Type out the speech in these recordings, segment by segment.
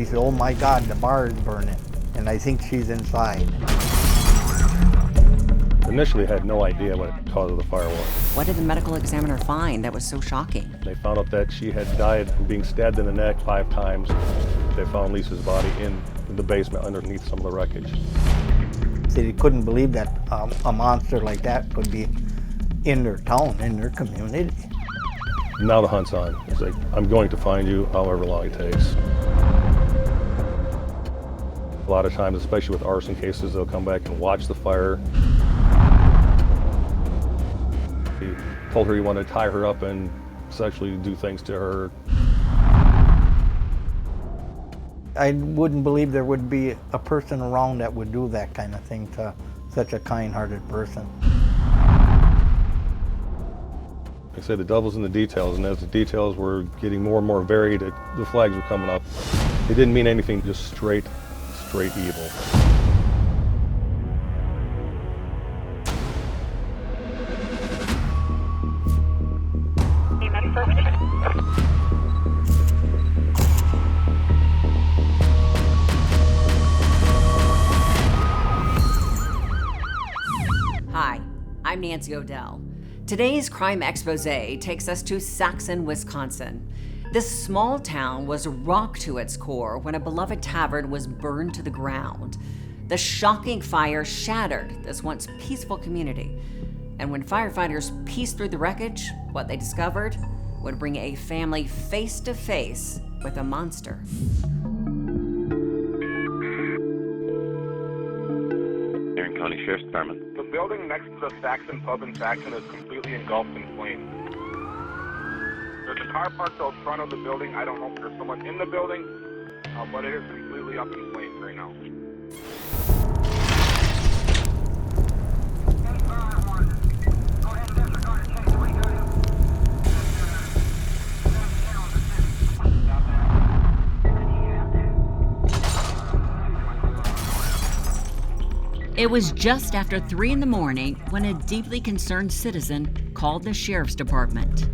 She said, "Oh my God, the bar is burning, and I think she's inside." Initially had no idea what the cause of the fire was. What did the medical examiner find that was so shocking? They found out that she had died from being stabbed in the neck 5 times. They found Lisa's body in the basement underneath some of the wreckage. They couldn't believe that a monster like that could be in their town, in their community. Now the hunt's on. It's like, I'm going to find you however long it takes. A lot of times, especially with arson cases, they'll come back and watch the fire. He told her he wanted to tie her up and sexually do things to her. I wouldn't believe there would be a person around that would do that kind of thing to such a kind-hearted person. Like I said, the devil's in the details, and as the details were getting more and more varied, the flags were coming up. It didn't mean anything, just straight evil. Hi, I'm Nancy O'Dell. Today's Crime Exposé takes us to Saxon, Wisconsin. This small town was rocked to its core when a beloved tavern was burned to the ground. The shocking fire shattered this once peaceful community. And when firefighters pieced through the wreckage, what they discovered would bring a family face to face with a monster. County Sheriff's Department. The building next to the Saxon pub in Saxon is completely engulfed in flames. There's a car parked out front of the building. I don't know if there's someone in the building, but it is completely up in flames right now. It was just after 3 in the morning when a deeply concerned citizen called the sheriff's department.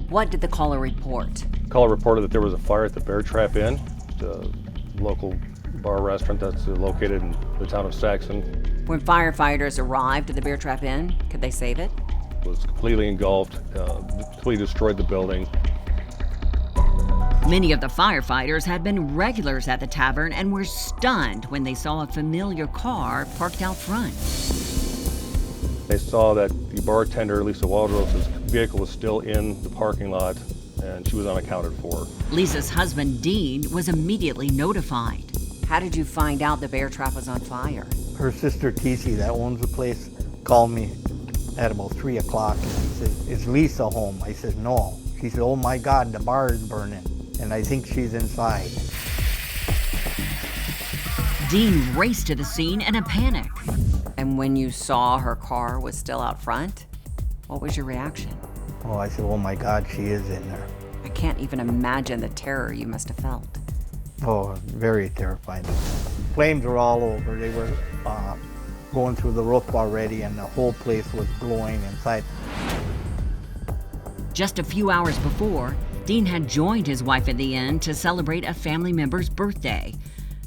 What did the caller report? The caller reported that there was a fire at the Bear Trap Inn, the local bar restaurant that's located in the town of Saxon. When firefighters arrived at the Bear Trap Inn, could they save it? It was completely engulfed, completely destroyed the building. Many of the firefighters had been regulars at the tavern and were stunned when they saw a familiar car parked out front. They saw that the bartender, Lisa Waldros' vehicle was still in the parking lot and she was unaccounted for. Lisa's husband, Dean, was immediately notified. How did you find out the Bear Trap was on fire? Her sister, Tisy, that owns the place, called me at about 3 o'clock and she said, "Is Lisa home?" I said, "No." She said, "Oh my God, the bar is burning, and I think she's inside." Dean raced to the scene in a panic. And when you saw her car was still out front, what was your reaction? Oh, I said, "Oh my God, she is in there." I can't even imagine the terror you must have felt. Oh, very terrifying. Flames were all over. They were going through the roof already, and the whole place was glowing inside. Just a few hours before, Dean had joined his wife at the inn to celebrate a family member's birthday.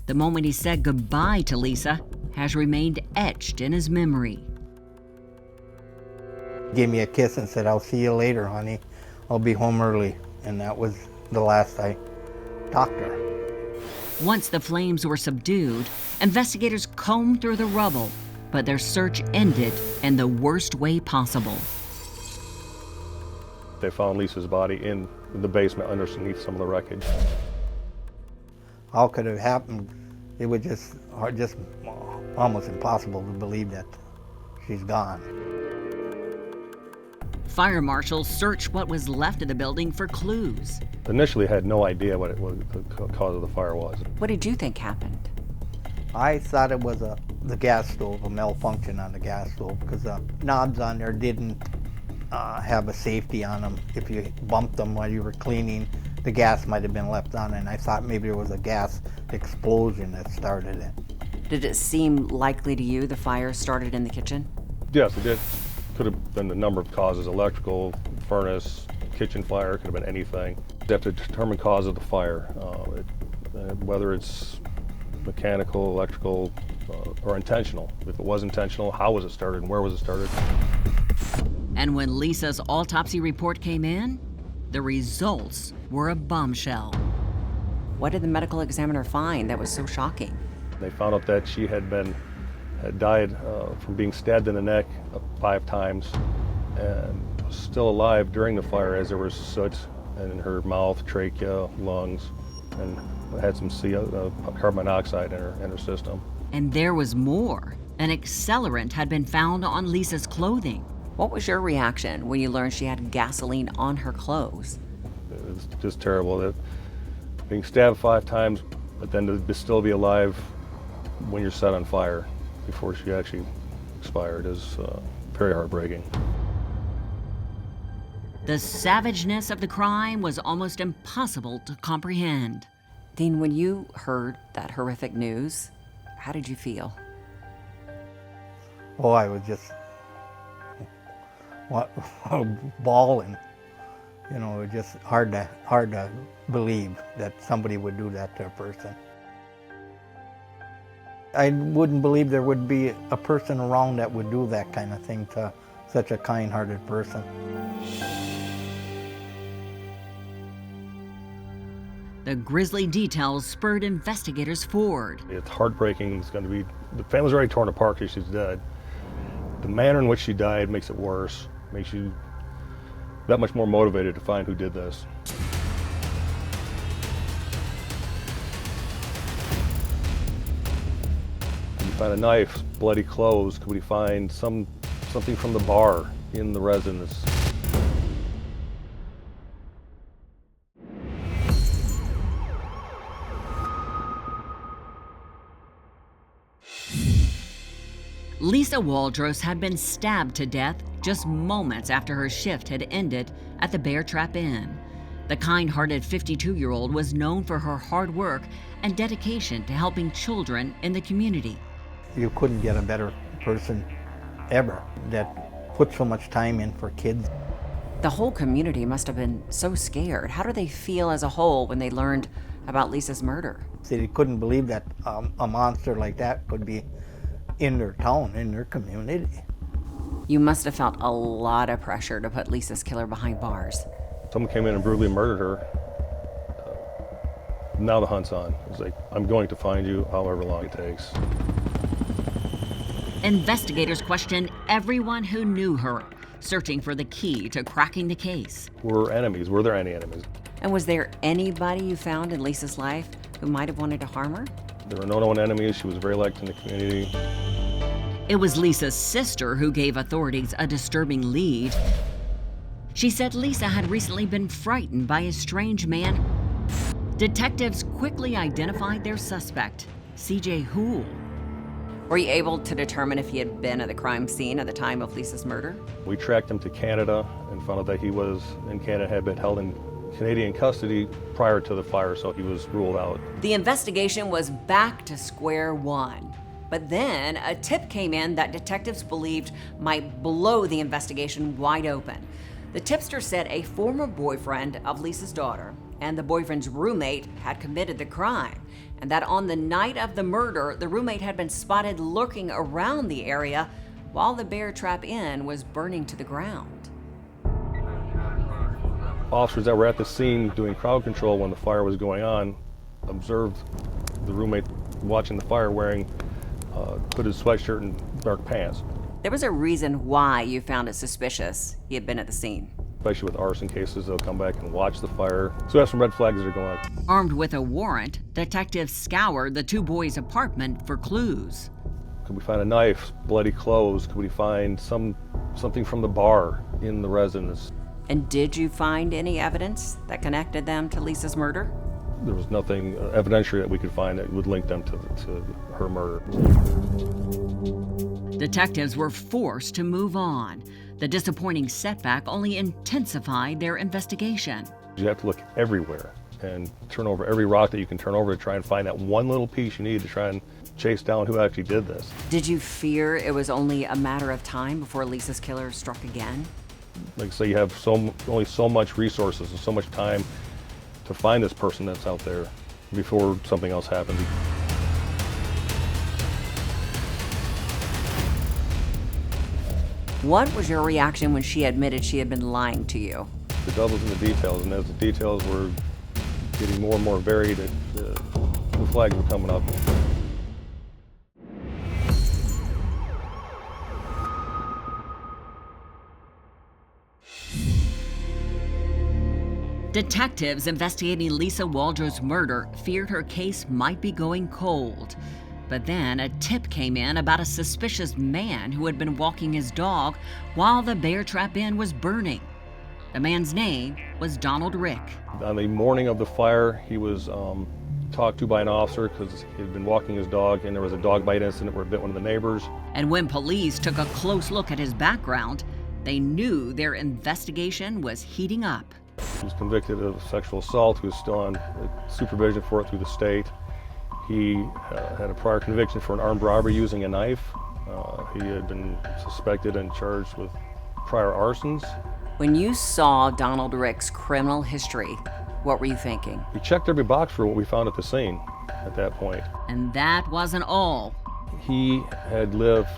The moment he said goodbye to Lisa has remained etched in his memory. Gave me a kiss and said, "I'll see you later, honey. I'll be home early." And that was the last I talked to her. Once the flames were subdued, investigators combed through the rubble, but their search ended in the worst way possible. They found Lisa's body in the basement underneath some of the wreckage. How could it have happened? It was just almost impossible to believe that she's gone. Fire marshals searched what was left of the building for clues. Initially had no idea what the cause of the fire was. What did you think happened? I thought it was the gas stove, a malfunction on the gas stove, because the knobs on there didn't have a safety on them. If you bumped them while you were cleaning, the gas might have been left on, and I thought maybe there was a gas explosion that started it. Did it seem likely to you the fire started in the kitchen? Yes, it did. Could have been a number of causes: electrical, furnace, kitchen fire, could have been anything. They have to determine cause of the fire. whether it's mechanical, electrical, or intentional. If it was intentional, how was it started and where was it started? And when Lisa's autopsy report came in, the results were a bombshell. What did the medical examiner find that was so shocking? They found out that she had died from being stabbed in the neck 5 times and was still alive during the fire, as there was soot in her mouth, trachea, lungs, and had some carbon monoxide in her system. And there was more. An accelerant had been found on Lisa's clothing. What was your reaction when you learned she had gasoline on her clothes? It was just terrible. That being stabbed 5 times, but then to still be alive when you're set on fire before she actually expired is very heartbreaking. The savageness of the crime was almost impossible to comprehend. Dean, when you heard that horrific news, how did you feel? Oh, I was just bawling. You know, it was just hard to believe that somebody would do that to a person. I wouldn't believe there would be a person around that would do that kind of thing to such a kind-hearted person. The grisly details spurred investigators forward. It's heartbreaking. It's going to be, the family's already torn apart because she's dead. The manner in which she died makes it worse, makes you that much more motivated to find who did this. Could we find a knife, bloody clothes? Could we find something from the bar in the residence? Lisa Waldros had been stabbed to death just moments after her shift had ended at the Bear Trap Inn. The kind-hearted 52-year-old was known for her hard work and dedication to helping children in the community. You couldn't get a better person ever that put so much time in for kids. The whole community must have been so scared. How do they feel as a whole when they learned about Lisa's murder? They couldn't believe that a monster like that could be in their town, in their community. You must have felt a lot of pressure to put Lisa's killer behind bars. Someone came in and brutally murdered her. Now the hunt's on. It's like, I'm going to find you however long it takes. Investigators questioned everyone who knew her, searching for the key to cracking the case. Were enemies? Were there any enemies? And was there anybody you found in Lisa's life who might have wanted to harm her? There were no known enemies. She was very liked in the community. It was Lisa's sister who gave authorities a disturbing lead. She said Lisa had recently been frightened by a strange man. Detectives quickly identified their suspect, C.J. Houle. Were you able to determine if he had been at the crime scene at the time of Lisa's murder? We tracked him to Canada and found out that he was in Canada, had been held in Canadian custody prior to the fire, so he was ruled out. The investigation was back to square one. But then a tip came in that detectives believed might blow the investigation wide open. The tipster said a former boyfriend of Lisa's daughter and the boyfriend's roommate had committed the crime, and that on the night of the murder, the roommate had been spotted lurking around the area while the Bear Trap Inn was burning to the ground. Officers that were at the scene doing crowd control when the fire was going on observed the roommate watching the fire wearing hooded sweatshirt and dark pants. There was a reason why you found it suspicious he had been at the scene. Especially with arson cases, they'll come back and watch the fire. So we have some red flags that are going on. Armed with a warrant, detectives scoured the two boys' apartment for clues. Could we find a knife, bloody clothes? Could we find something from the bar in the residence? And did you find any evidence that connected them to Lisa's murder? There was nothing evidentiary that we could find that would link them to her murder. Detectives were forced to move on. The disappointing setback only intensified their investigation. You have to look everywhere and turn over every rock that you can turn over to try and find that one little piece you need to try and chase down who actually did this. Did you fear it was only a matter of time before Lisa's killer struck again? Like I say, you have only so much resources and so much time to find this person that's out there. before something else happened. What was your reaction when she admitted she had been lying to you? The devil's in the details, and as the details were getting more and more varied, the flags were coming up. Detectives investigating Lisa Waldros' murder feared her case might be going cold. But then a tip came in about a suspicious man who had been walking his dog while the Bear Trap Inn was burning. The man's name was Donald Rick. On the morning of the fire, he was talked to by an officer because he had been walking his dog, and there was a dog bite incident where it bit one of the neighbors. And when police took a close look at his background, they knew their investigation was heating up. He was convicted of sexual assault. He was still on supervision for it through the state. He had a prior conviction for an armed robbery using a knife. He had been suspected and charged with prior arsons. When you saw Donald Rick's criminal history, what were you thinking? He checked every box for what we found at the scene at that point. And that wasn't all. He had lived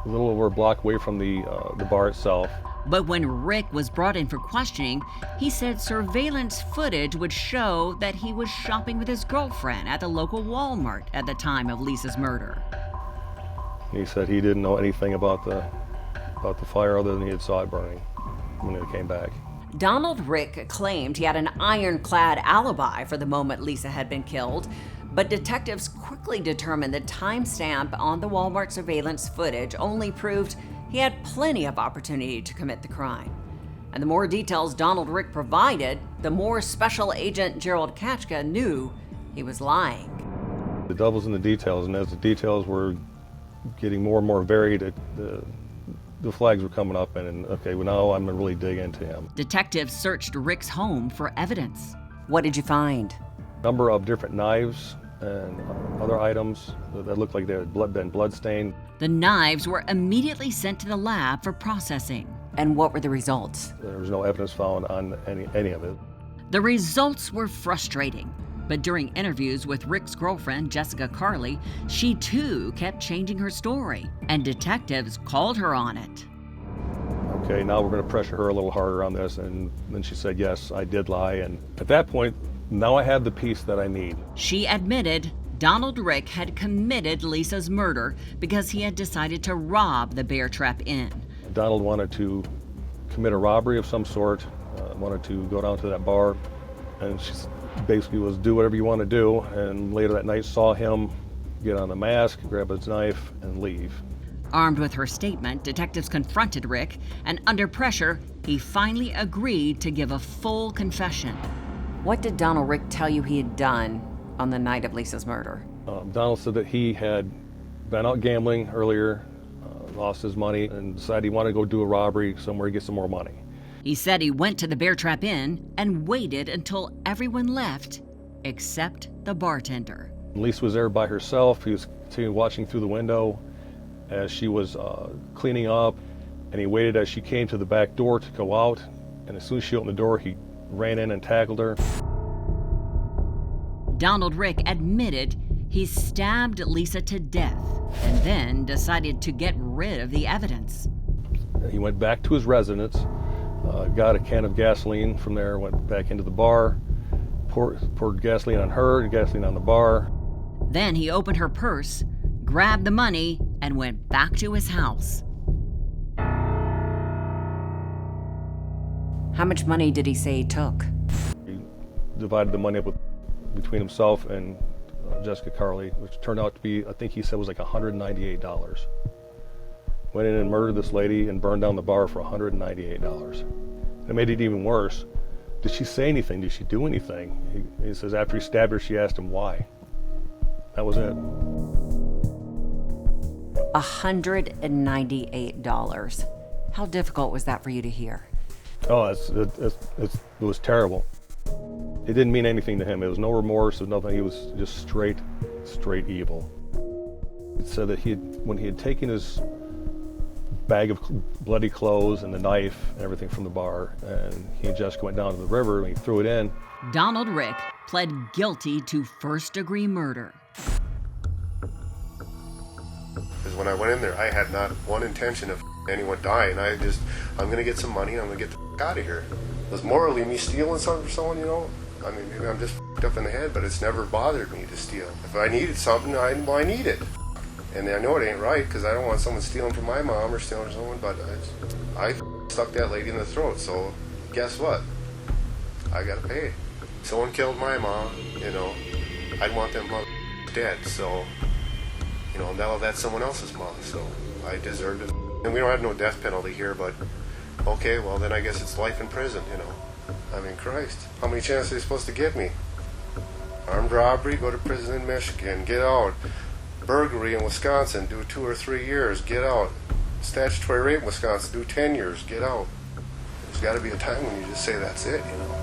a little over a block away from the bar itself. But when Rick was brought in for questioning, he said surveillance footage would show that he was shopping with his girlfriend at the local Walmart at the time of Lisa's murder. He said he didn't know anything about the fire other than he had saw it burning when he came back. Donald Rick claimed he had an ironclad alibi for the moment Lisa had been killed, but detectives quickly determined the timestamp on the Walmart surveillance footage only proved he had plenty of opportunity to commit the crime. And the more details Donald Rick provided, the more Special Agent Gerald Kachka knew he was lying. The devil's in the details, and as the details were getting more and more varied, the flags were coming up, and okay, well, now I'm gonna really dig into him. Detectives searched Rick's home for evidence. What did you find? A number of different knives and other items that looked like they had been bloodstained. The knives were immediately sent to the lab for processing. And what were the results? There was no evidence found on any of it. The results were frustrating. But during interviews with Rick's girlfriend, Jessica Carley, she too kept changing her story, and detectives called her on it. Okay, now we're going to pressure her a little harder on this, and then she said, yes, I did lie, and at that point, now I have the piece that I need. She admitted Donald Rick had committed Lisa's murder because he had decided to rob the Bear Trap Inn. Donald wanted to commit a robbery of some sort, wanted to go down to that bar, and she basically was do whatever you want to do, and later that night saw him get on the mask, grab his knife, and leave. Armed with her statement, detectives confronted Rick, and under pressure, he finally agreed to give a full confession. What did Donald Rick tell you he had done on the night of Lisa's murder? Donald said that he had been out gambling earlier, lost his money, and decided he wanted to go do a robbery somewhere to get some more money. He said he went to the Bear Trap Inn and waited until everyone left, except the bartender. Lisa was there by herself. He was continuing watching through the window as she was cleaning up, and he waited as she came to the back door to go out, and as soon as she opened the door, he ran in and tackled her. Donald Rick admitted he stabbed Lisa to death and then decided to get rid of the evidence. He went back to his residence, got a can of gasoline from there, went back into the bar, poured gasoline on her and gasoline on the bar. Then he opened her purse, grabbed the money, and went back to his house. How much money did he say he took? He divided the money up between himself and Jessica Carley, which turned out to be, I think he said was like $198. Went in and murdered this lady and burned down the bar for $198. It made it even worse. Did she say anything? Did she do anything? He says after he stabbed her, she asked him why. That was it. $198. How difficult was that for you to hear? Oh, it was terrible. It didn't mean anything to him. It was no remorse, it was nothing. He was just straight evil. It said that when he had taken his bag of bloody clothes and the knife and everything from the bar, and he and Jessica went down to the river and he threw it in. Donald Rick pled guilty to first-degree murder. Because when I went in there, I had not one intention of anyone dying. I'm going to get some money and I'm going to get the out of here. Was morally me stealing something from someone, you know? I mean, maybe I'm just up in the head, but it's never bothered me to steal. If I needed something, I need it. And I know it ain't right because I don't want someone stealing from my mom or stealing from someone, but I stuck that lady in the throat, so guess what? I got to pay. Someone killed my mom, you know. I'd want them dead, so, you know, now that's someone else's mom, so I deserved it. And we don't have no death penalty here, but okay, well then I guess it's life in prison, you know. I mean, Christ, how many chances are they supposed to give me? Armed robbery, go to prison in Michigan, get out. Burglary in Wisconsin, do 2 or 3 years, get out. Statutory rape in Wisconsin, do 10 years, get out. There's got to be a time when you just say that's it, you know.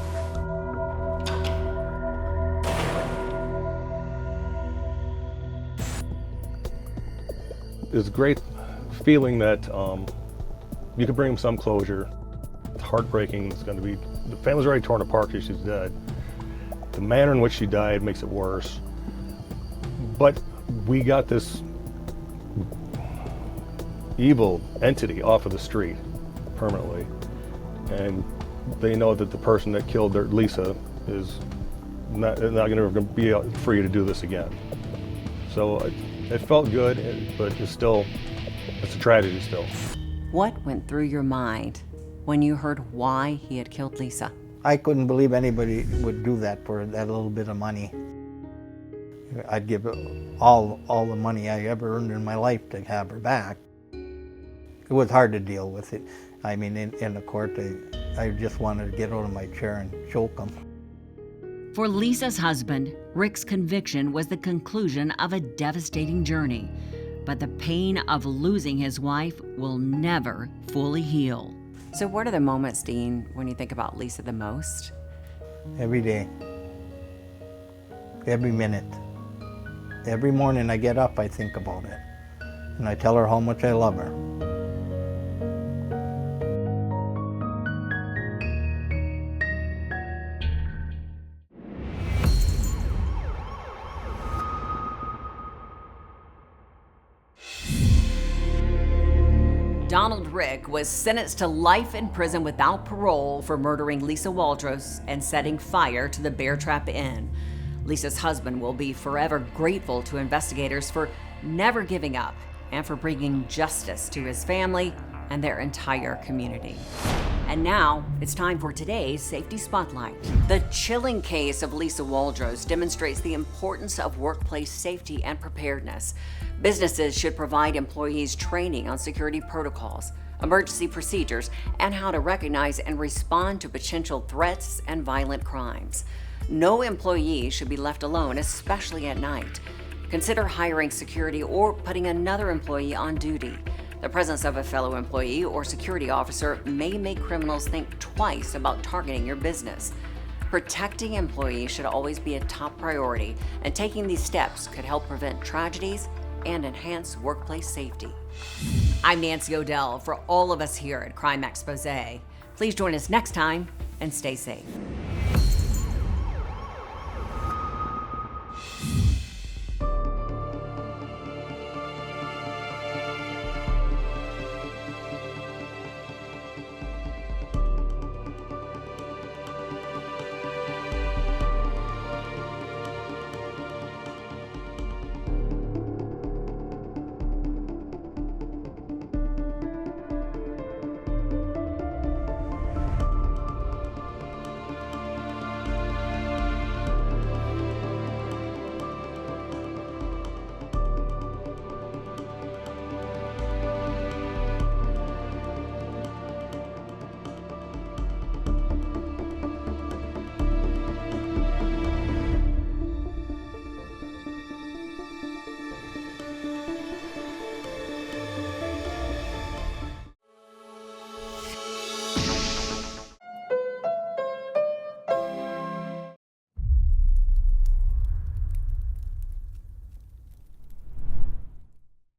It's a great feeling that you can bring them some closure. It's heartbreaking. It's going to be, the family's already torn apart because she's dead. The manner in which she died makes it worse. But we got this evil entity off of the street permanently. And they know that the person that killed their Lisa is not going to be free to do this again. So it felt good, but it's a tragedy still. What went through your mind when you heard why he had killed Lisa? I couldn't believe anybody would do that for that little bit of money. I'd give all the money I ever earned in my life to have her back. It was hard to deal with it. I mean, in the court, I just wanted to get out of my chair and choke him. For Lisa's husband, Rick's conviction was the conclusion of a devastating journey. But the pain of losing his wife will never fully heal. So what are the moments, Dean, when you think about Lisa the most? Every day. Every minute. Every morning I get up, I think about it. And I tell her how much I love her. Donald Rick was sentenced to life in prison without parole for murdering Lisa Waldros and setting fire to the Bear Trap Inn. Lisa's husband will be forever grateful to investigators for never giving up and for bringing justice to his family and their entire community. And now it's time for today's Safety Spotlight. The chilling case of Lisa Waldros demonstrates the importance of workplace safety and preparedness. Businesses should provide employees training on security protocols, emergency procedures, and how to recognize and respond to potential threats and violent crimes. No employee should be left alone, especially at night. Consider hiring security or putting another employee on duty. The presence of a fellow employee or security officer may make criminals think twice about targeting your business. Protecting employees should always be a top priority, and taking these steps could help prevent tragedies and enhance workplace safety. I'm Nancy O'Dell. For all of us here at Crime Exposé, please join us next time and stay safe.